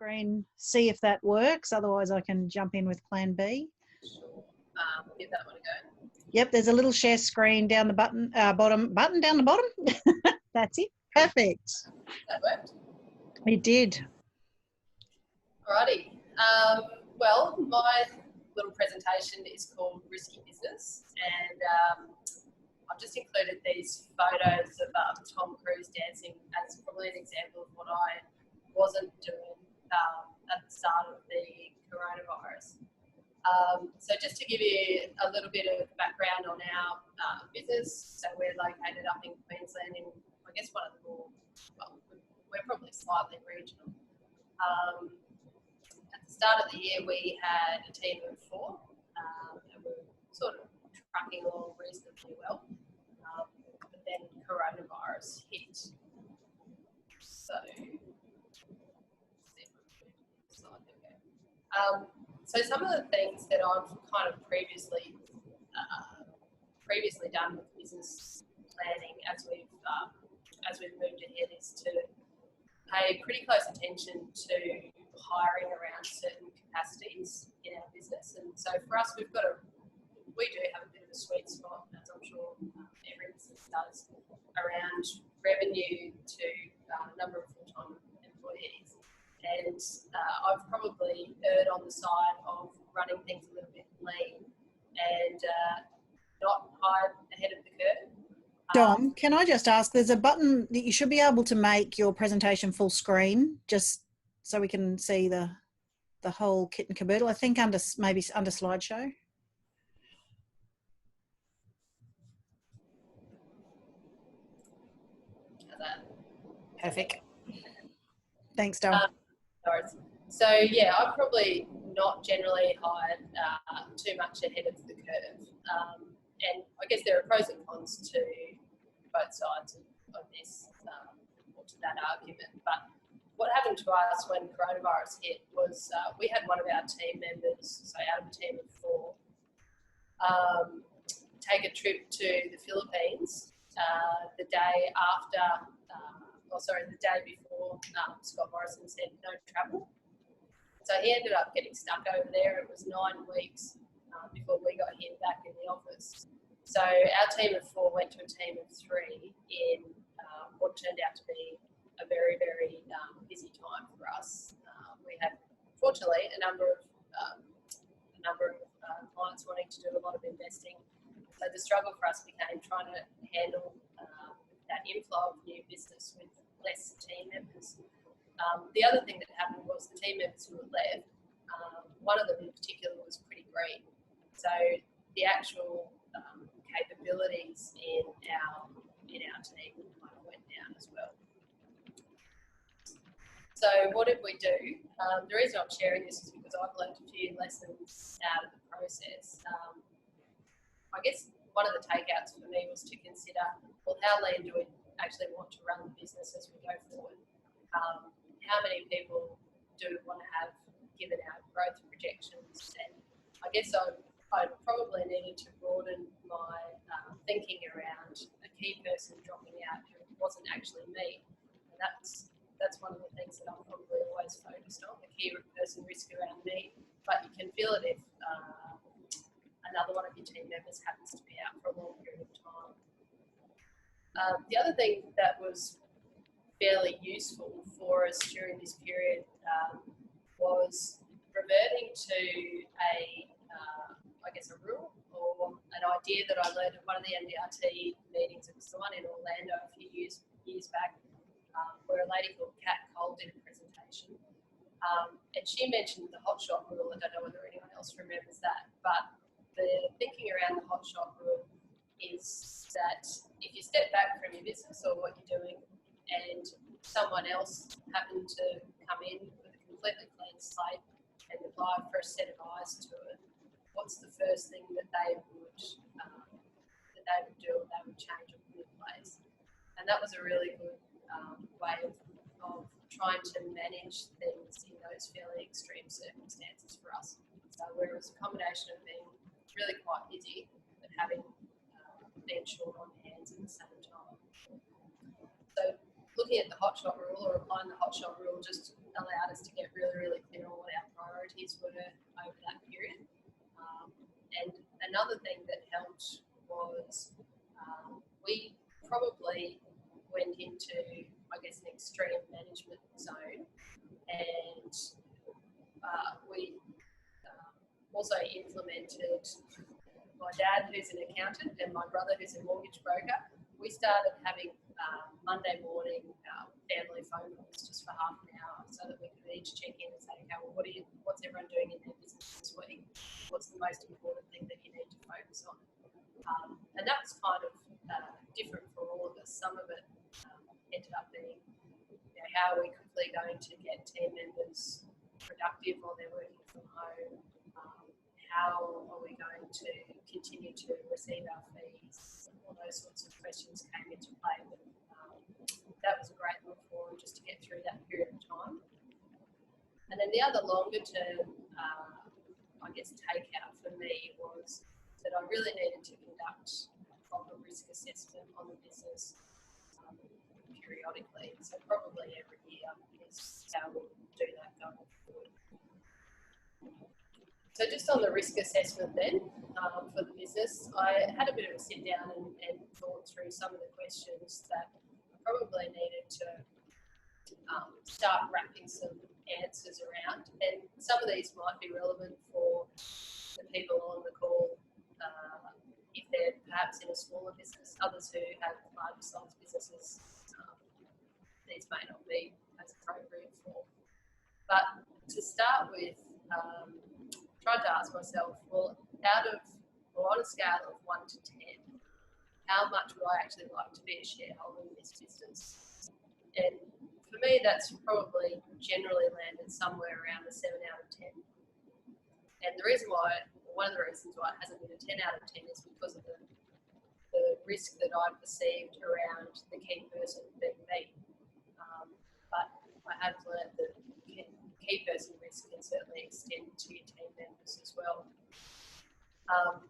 screen, see if that works. Otherwise, I can jump in with plan B. Sure. Give that one a go. Yep, there's a little share screen down the button down the bottom. That's it. Perfect. That worked. It did. Alrighty. Well, my little presentation is called Risky Business, and I've just included these photos of Tom Cruise dancing as probably an example of what I wasn't doing at the start of the coronavirus. So just to give you a little bit of background on our business, so we're located up in Queensland in, I guess, one of the more, well, we're probably slightly regional. At the start of the year, we had a team of 4, and we were sort of trucking along reasonably well. But then coronavirus hit. So, so some of the things that I've kind of previously done with business planning as we've moved ahead is to pay pretty close attention to hiring around certain capacities in our business. And so for us, we do have a bit of a sweet spot, as I'm sure every business does, around revenue to number of full-time employees. And I've probably erred on the side of running things a little bit lean and not hired ahead of the curve. Dom, can I just ask, there's a button that you should be able to make your presentation full screen, just so we can see the whole kit and caboodle. I think maybe under slideshow. Perfect. Thanks, Dom. So yeah, I've probably not generally hired too much ahead of the curve. And I guess there are pros and cons to both sides of this, or to that argument. But what happened to us when coronavirus hit was we had one of our team members, so out of a team of 4, take a trip to the Philippines the day before Scott Morrison said no travel. So he ended up getting stuck over there. It was 9 weeks before we got him back in the office. So our team of 4 went to a team of 3 in what turned out to be a very, very busy time for us. We had, fortunately, a number of clients wanting to do a lot of investing. So the struggle for us became trying to handle that inflow of new business with less team members. The other thing that happened was the team members who were left, one of them in particular was pretty green. So the actual capabilities in our team kind of went down as well. So what did we do? The reason I'm sharing this is because I've learned a few lessons out of the process. I guess one of the takeouts for me was to consider, well, how lean do we actually want to run the business as we go forward? How many people do we want to have given our growth projections? And I guess I probably needed to broaden my thinking around a key person dropping out who wasn't actually me. And that's one of the things that I'm probably always focused on, the key person risk around me. But you can feel it if another one of your team members happens to be out for a long period of time. The other thing that was fairly useful for us during this period was reverting to a rule or an idea that I learned at one of the MDRT meetings. It was the one in Orlando a few years back, where a lady called Kat Cole did a presentation. And she mentioned the hotshot rule. I don't know whether anyone else remembers that, but the thinking around the hotshot rule is that if you step back from your business or what you're doing and someone else happened to come in with a completely clean slate and apply a fresh set of eyes to it, what's the first thing that they would do or they would change or put in place? And that was a really good way of trying to manage things in those fairly extreme circumstances for us. So where it was a combination of being really quite busy but having being short on hands at the same time. So looking at the hotshot rule or applying the hotshot rule just allowed us to get really, also implemented my dad, who's an accountant, and my brother, who's a mortgage broker. We started having Monday morning family phone calls just for half an hour, so that we could each check in and say, okay, well, what's everyone doing in their business this week? What's the most important thing that you need to focus on? And that was kind of different for all of us. Some of it ended up being, how are we quickly going to get team members productive while they're working from home? How are we going to continue to receive our fees? All those sorts of questions came into play. But, that was a great look forward just to get through that period of time. And then the other longer term, takeout for me was that I really needed to conduct a proper risk assessment on the business periodically. So probably every year is how we'll do that going forward. So just on the risk assessment then, for the business, I had a bit of a sit down and thought through some of the questions that I probably needed to start wrapping some answers around. And some of these might be relevant for the people on the call if they're perhaps in a smaller business. Others who have larger size businesses, these may not be as appropriate for. But to start with, tried to ask myself, well, on a scale of 1 to 10, how much would I actually like to be a shareholder in this business? And for me, that's probably generally landed somewhere around a 7 out of 10. And one of the reasons why it hasn't been a 10 out of 10 is because of the risk that I perceived around the key person being me. But I have learned that key person risk can certainly extend to your team members as well.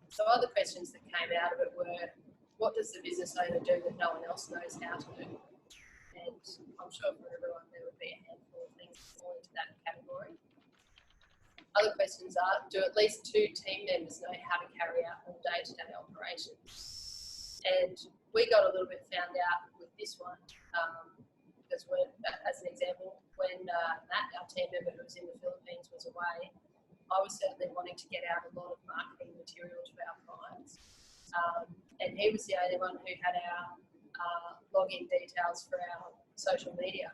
So other questions that came out of it were, what does the business owner do that no one else knows how to do? And I'm sure for everyone there would be a handful of things that fall into that category. Other questions are, do at least 2 team members know how to carry out all day-to-day operations? And we got a little bit found out with this one, because as an example, when Matt, our team member who was in the Philippines, was away, I was certainly wanting to get out a lot of marketing material to our clients. And he was the only one who had our login details for our social media.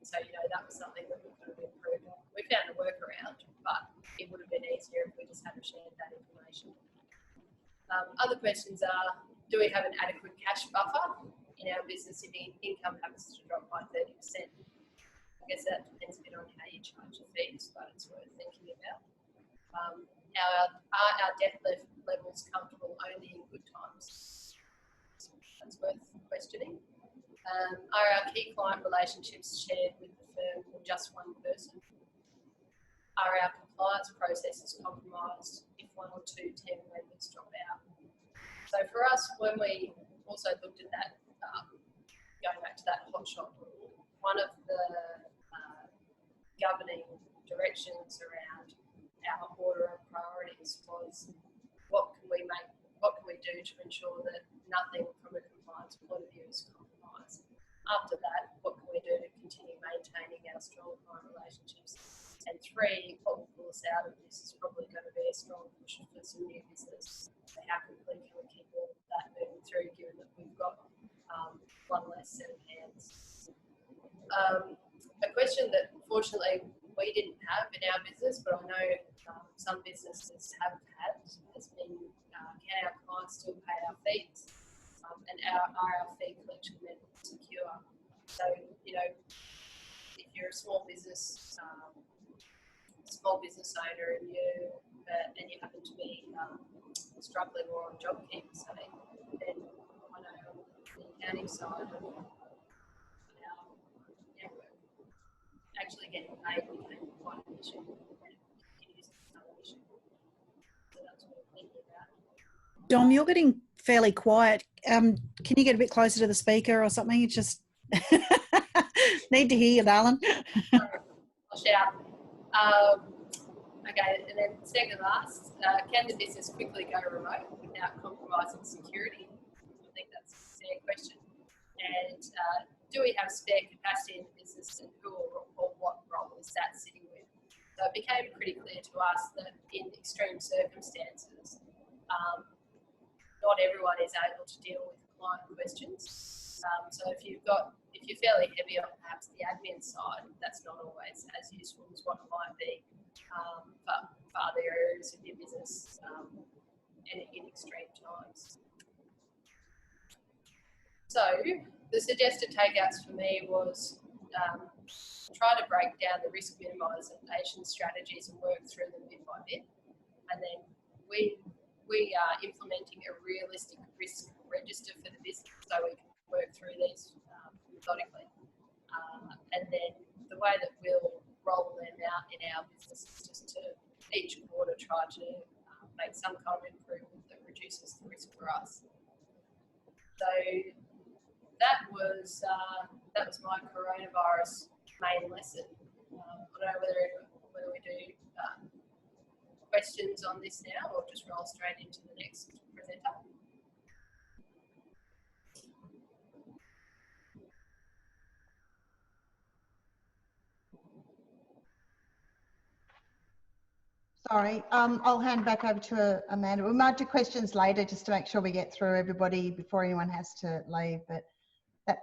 So, that was something that we could have improved on. We found a workaround, but it would have been easier if we just hadn't shared that information. Other questions are, do we have an adequate cash buffer in our business if income happens to drop by 30%? I guess that depends a bit on how you charge your fees, but it's worth thinking about. Are our debt levels comfortable only in good times? That's worth questioning. Are our key client relationships shared with the firm or just one person? Are our compliance processes compromised if 1 or 2 team members drop out? So for us, when we also looked at that, going back to that hotshot rule, one of the governing directions around our order of priorities was what can we do to ensure that nothing from a compliance point of view is compromised. After that, what can we do to continue maintaining our strong client relationships? And 3, what will pull us out of this is probably going to be a strong push for some new business. So how quickly can we keep all of that moving through, given that we've got one less set of hands? A question that fortunately we didn't have in our business, but I know some businesses have had, has been, can our clients still pay our fees? And are our fee collection methods secure? So, if you're a small business owner and you happen to be struggling more on JobKeeper, say, then I know on the accounting side of our network, actually getting paid became quite an issue, and it is another issue. So that's what I'm thinking about. Dom, you're getting fairly quiet. Can you get a bit closer to the speaker or something? It's just need to hear you, darling. I'll shout. Okay, and then second last, can the business quickly go remote without compromising security? I think that's a fair question. And do we have spare capacity in the business, and who or what role is that sitting with? So So it became pretty clear to us that in extreme circumstances, not everyone is able to deal with client questions. So if you're fairly heavy on perhaps the admin side, that's not always as useful as what it might be for other areas of your business in extreme times. So the suggested takeouts for me was try to break down the risk minimisation strategies and work through them bit by bit. And then we are implementing a realistic risk register for the business so we can work through these methodically. And then the way that we'll roll them out in our business is just to each quarter try to make some kind of improvement that reduces the risk for us. So that was my coronavirus main lesson. I don't know whether we do questions on this now or just roll straight into the next presenter. Sorry, I'll hand back over to Amanda. We might do questions later just to make sure we get through everybody before anyone has to leave. But that's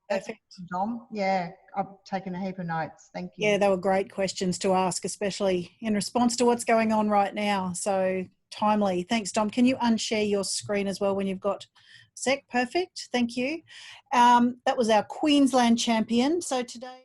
Perfect. Dom. Yeah, I've taken a heap of notes. Thank you. Yeah, they were great questions to ask, especially in response to what's going on right now. So timely. Thanks, Dom. Can you unshare your screen as well when you've got a sec? Perfect. Thank you. That was our Queensland champion. So today.